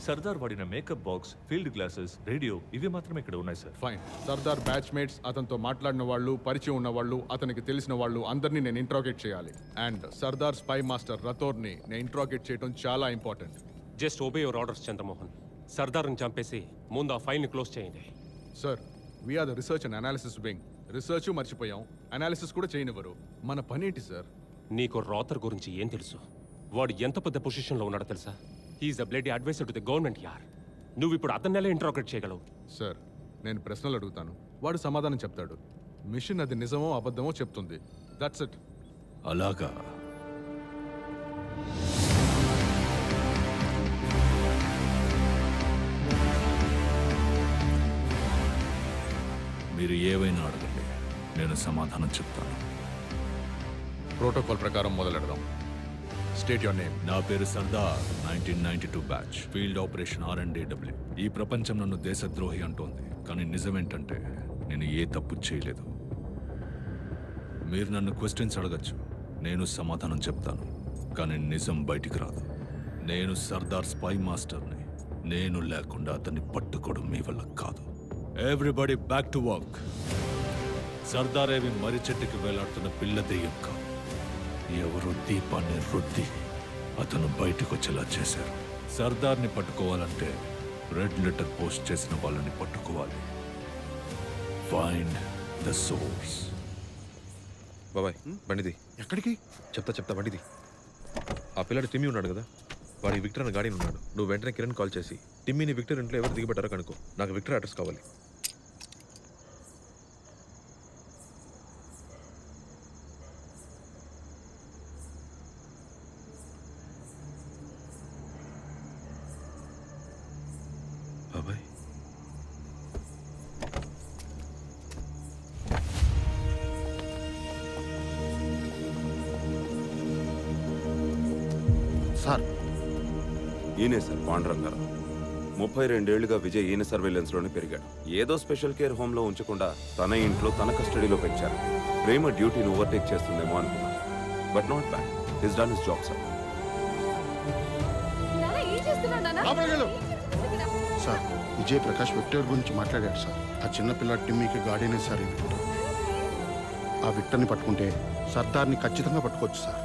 సర్దార్ వాడిన makeup box, field glasses, radio ఇవి మాత్రమే ఇక్కడ ఉన్నాయి sir. Fine. Sardar batch mates, అతనితో మాట్లాడిన వాళ్ళు, పరిచయం ఉన్న వాళ్ళు, అతనికి తెలిసిన వాళ్ళు అందరినీ నేను ఇంట్రాగేట్ చేయాలి. అండ్ సర్దార్ స్పై మాస్టర్ రతోర్ని నేను ఇంట్రాగేట్ చేయడం చాలా important. Just obey your orders Chandramohan. సర్దార్ని చంపేసి ముందు ఆ ఫైల్ని క్లోజ్ చేయండి. Sir, we are the research and analysis wing. Research మర్చిపోయాం, అనాలిసిస్ కూడా చేయనివ్వరు. మన పని ఏంటి సార్? నీకు రాతర్ గురించి ఏం తెలుసు? వాడు ఎంత పెద్ద పొజిషన్లో ఉన్నాడో తెలుసా? He's a bloody adviser to the government యార్. నువ్వు ఇప్పుడు అతన్ని ఎలా ఇంట్రాగేట్ చేయగలవు? సార్, నేను ప్రశ్నలు అడుగుతాను, వాడు సమాధానం చెప్తాడు. మిషన్ అది నిజమో అబద్ధమో చెప్తుంది. That's it. అలాగా? మీరు ఏవైనా అడగండి, నేను సమాధానం చెప్తాను. ప్రోటోకాల్ ప్రకారం మొదలెడదాం. State your name. నా పేరు Sardar, 1992 batch, field operation R&AW. ఈ ప్రపంచం నన్ను దేశద్రోహి అంటోంది, కానీ నిజమేంటంటే నేను ఏ తప్పు చేయలేదు. మీరు నన్ను క్వశ్చన్స్ అడగచ్చు, నేను సమాధానం చెప్తాను, కానీ నిజం బయటికి రాదు. నేను సర్దార్ స్పై మాస్టర్ని. నేను లేకుండా అతన్ని పట్టుకోవడం మీ వల్ల కాదు. Everybody back to work. Sardar ఏవి మర్రి చెట్టుకి వేలాడుతున్న పిల్ల దెయ్యం కాదు. ఎవరు దీపాన్ని రుద్ది అతను బయటకు వచ్చేలా చేశారు. సర్దార్ని పట్టుకోవాలంటే రెడ్ లెటర్ పోస్ట్ చేసిన వాళ్ళని పట్టుకోవాలి. Find the source. బాబాయ్, బండిది. ఎక్కడికి? చెప్తా బండిది. ఆ పిల్లడు టిమ్మీ ఉన్నాడు కదా, వాడి విక్టర్ అన్న గాడిని ఉన్నాడు. నువ్వు వెంటనే కిరణ్ కాల్ చేసి టిమ్మీని విక్టర్ ఇంట్లో ఎవరు దిగబెట్టారో కనుకో. నాకు విక్టర్ అడ్రస్ కావాలి. బాబాయ్, సార్, ఈయనే సార్ పాండురంగారావు. 32 ఏళ్లుగా విజయ్ ఈయన సర్వేలెన్స్లోనే పెరిగాడు. ఏదో స్పెషల్ కేర్ హోమ్లో ఉంచకుండా తన ఇంట్లో తన కస్టడీలో పెంచారు. ప్రేమ డ్యూటీని ఓవర్టేక్ చేస్తుందేమో అనుకున్నాను, but not bad. He's done his job sir. Sir, Vijay Prakash Victor గురించి మాట్లాడాడు సార్. ఆ చిన్నపిల్ల టిమ్మీకి గాడీనే సార్ ఈ విక్టర్. ఆ విక్టర్ని పట్టుకుంటే సర్దార్ని ఖచ్చితంగా పట్టుకోవచ్చు సార్.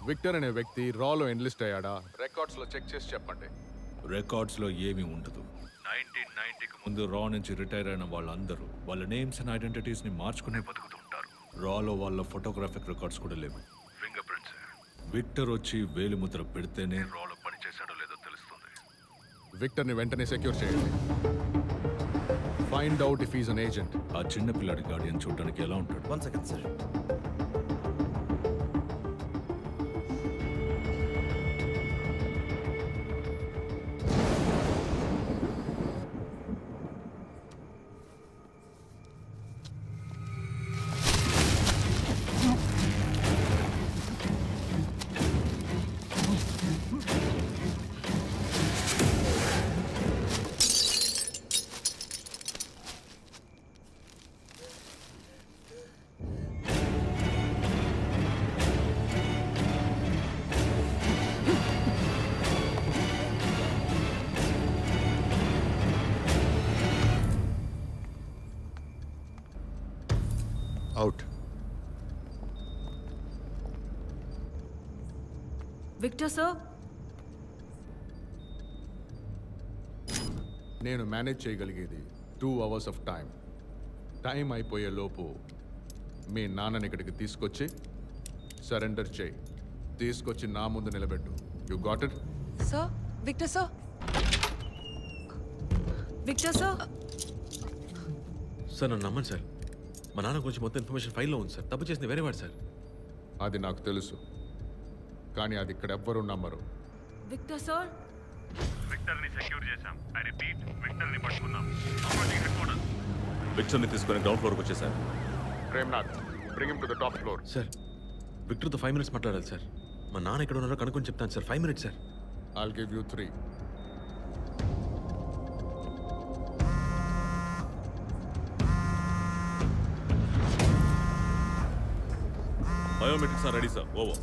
విక్టర్ అనే వ్యక్తి రాలో ఎన్లిస్ట్ అయ్యాడా? రికార్డ్స్ లో చెక్ చేసి చెప్పండి. రికార్డ్స్ లో ఏమీ ఉండదు. 1990కి ముందు రా నుంచి రిటైర్ అయిన వాళ్ళందరూ వాళ్ళ నేమ్స్ అండ్ ఐడెంటిటీస్ ని మార్చుకునే బతుకుతుంటారు. రాలో వాళ్ళ ఫోటోగ్రాఫిక్ రికార్డ్స్ కూడా లేవు. Finger prints. విక్టర్ వచ్చి వేలిముద్ర పెడితేనే రాలో పనిచేశాడో లేదో తెలుస్తుంది. విక్టర్ ని వెంటనే సెక్యూర్ చేయండి. Find out if he's an agent. ఆ చిన్న పిల్లాడి గార్డియన్ చూడడానికి ఎలా ఉంటాడు? 1 second sir. Out. Victor sir, నేను మేనేజ్ చేయగలిగేది 2 hours ఆఫ్ టైం అయిపోయే లోపు మీ నాన్నని ఇక్కడికి తీసుకొచ్చి సరెండర్ చేయి. తీసుకొచ్చి నా ముందు నిలబెట్టు. You got it? Sir. Victor sir, Victor sir. Sir నన్ను నమ్మండి సార్. మా నాన్న గురించి మొత్తం ఇన్ఫర్మేషన్ ఫైల్లో ఉంది సార్. తప్పు చేసింది వేరేవాడు సార్. అది నాకు తెలుసు, కానీ అది ఇక్కడ ఎవ్వరూ నమ్మరు. విక్టర్ సార్, విక్టర్ని సెక్యూర్ చేశాం. ఐ రిపీట్, విక్టర్ని పట్టుకున్నాం. విక్టర్ని తీసుకొని గ్రౌండ్ ఫ్లోర్కి వచ్చేసారు. Premnath, bring him to the top floor. Sir, విక్టర్తో 5 minutes మాట్లాడాలి సార్. మా నాన్న ఎక్కడ ఉన్నారో కనుక్కొని చెప్తాను sir. 5 minutes sir. I'll give you 3. Biometrics are ready sir. Over.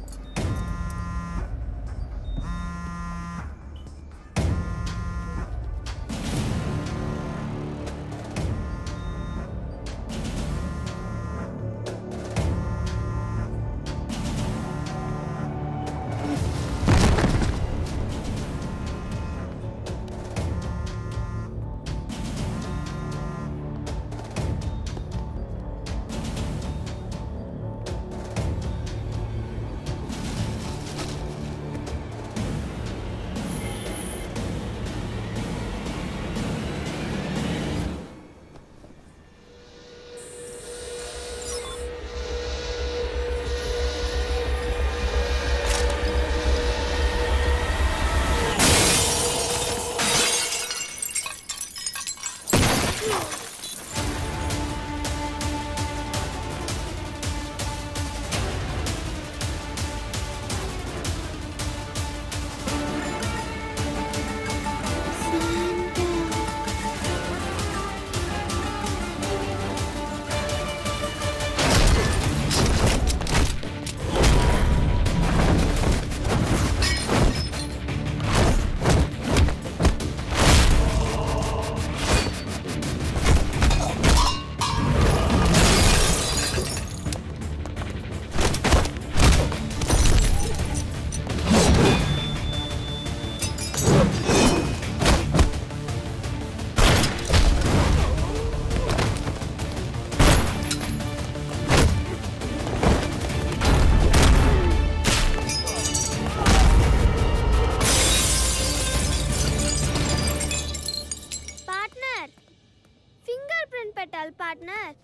Partner.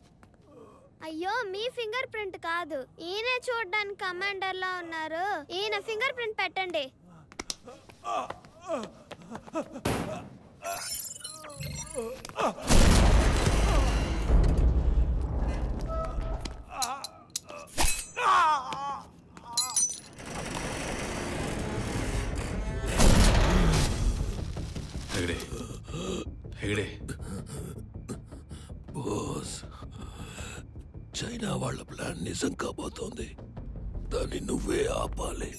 అయ్యో మీ ఫింగర్ ప్రింట్ కాదు, ఈయనే చూడడానికి కమాండర్ లా ఉన్నారు. ఈయన ఫింగర్ ప్రింట్ పెట్టండి. చైనా వాళ్ళ ప్లాన్ నిజం కాబోతోంది. దాన్ని నువ్వే ఆపాలి.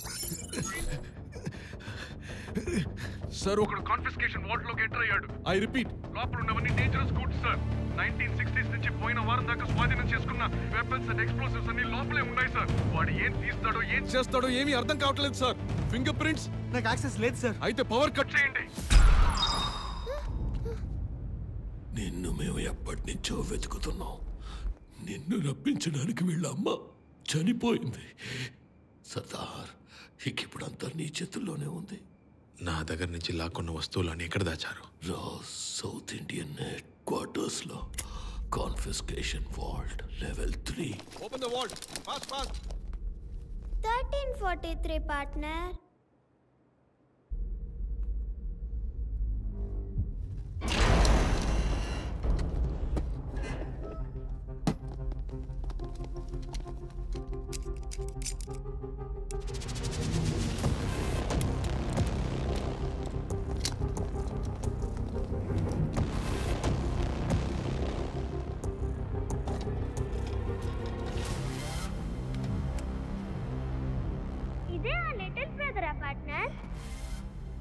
సార్ ఒకడు కాన్ఫిస్కేషన్ వార్డ్ లోకి ఎంటర్ అయ్యాడు. ఐ రిపీట్, లోపల ఉన్నవన్నీ డేంజరస్ గూడ్స్ సార్. 1960s నుంచి పోయిన వారం దాకా స్వాధీనం చేసుకున్న వెపన్స్ అండ్ ఎక్స్ప్లోసివ్స్ అన్ని లోపలే ఉన్నాయి సార్. వాడు ఏం తీస్తాడో ఏం చేస్తాడో ఏమీ అర్థం కావట్లేదు సార్. ఫింగర్ ప్రింట్స్ నాకు యాక్సెస్ లేదు సార్. అయితే పవర్ కట్ చేయండి. నిన్ను మేము ఎప్పటి నుంచో వెతుకుతున్నాం. నిన్ను రప్పించడానికి వీళ్ళ అమ్మ చనిపోయింది. సర్దార్, ఇప్పుడంతా నీ చేతుల్లోనే ఉంది. నా దగ్గర నుంచి లాక్కున్న వస్తువులన్నీ ఎక్కడ దాచారు? సౌత్ ఇండియన్ హెడ్ క్వార్టర్స్ లో confiscation vault level 3. Open the vault fast fast. 1343 partner.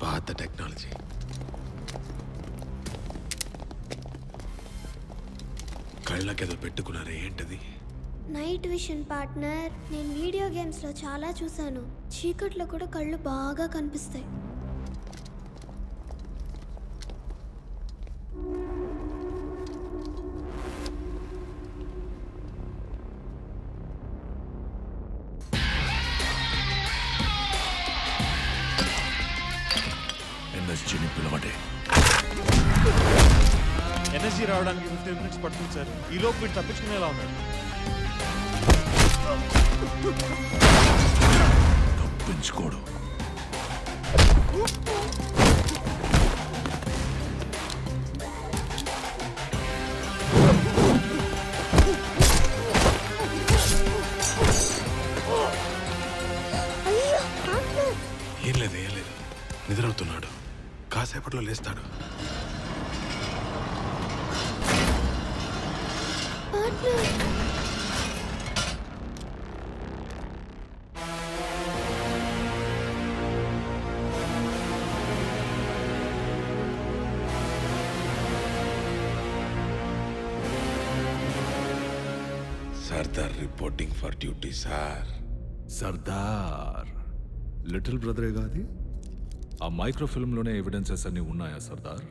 పాత టెక్నాలజీ. కళ్ళకేదో పెట్టుకున్నారే, ఏంటది? Night vision partner. నేను వీడియో గేమ్స్ లో చాలా చూసాను. చీకట్లో కూడా కళ్ళు బాగా కనిపిస్తాయి. ఎన్ఎస్జీని పిలవండి. ఎనర్జీ రావడానికి 15 minutes పడుతుంది సార్. ఈ లోపు వీడు తప్పించుకునేలా ఉన్నాడు. తప్పించుకోడు. ఏం లేదు, ఏం లేదు. నిద్రవుతున్నాడు. కాసేపట్లో లేస్తాడు. Sardar reporting for duty sir. Sardar little బ్రదరే కాదు. ఆ మైక్రోఫిల్మ్లోనే ఎవిడెన్సెస్ అన్నీ ఉన్నాయా సర్దార్?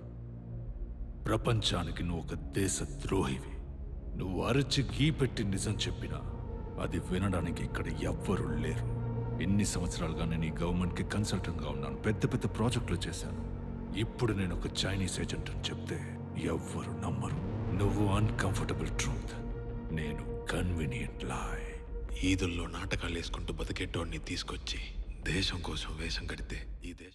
ప్రపంచానికి నువ్వు ఒక దేశ ద్రోహివి. నువ్వు అరచి గీ పెట్టి నిజం చెప్పినా అది వినడానికి ఇక్కడ ఎవ్వరూ లేరు. ఎన్ని సంవత్సరాలుగా నేను ఈ గవర్నమెంట్కి కన్సల్టెంట్గా ఉన్నాను, పెద్ద పెద్ద ప్రాజెక్టులు చేశాను. ఇప్పుడు నేను ఒక చైనీస్ ఏజెంట్ అని చెప్తే ఎవ్వరు నమ్మరు. నువ్వు అన్కంఫర్టబుల్ ట్రూత్, నేను కన్వీనియంట్ లాయ్. ఈదుల్లో నాటకాలు వేసుకుంటూ బతికేటోడిని తీసుకొచ్చి దేశం కోసం వేషం కడితే ఈ దేశం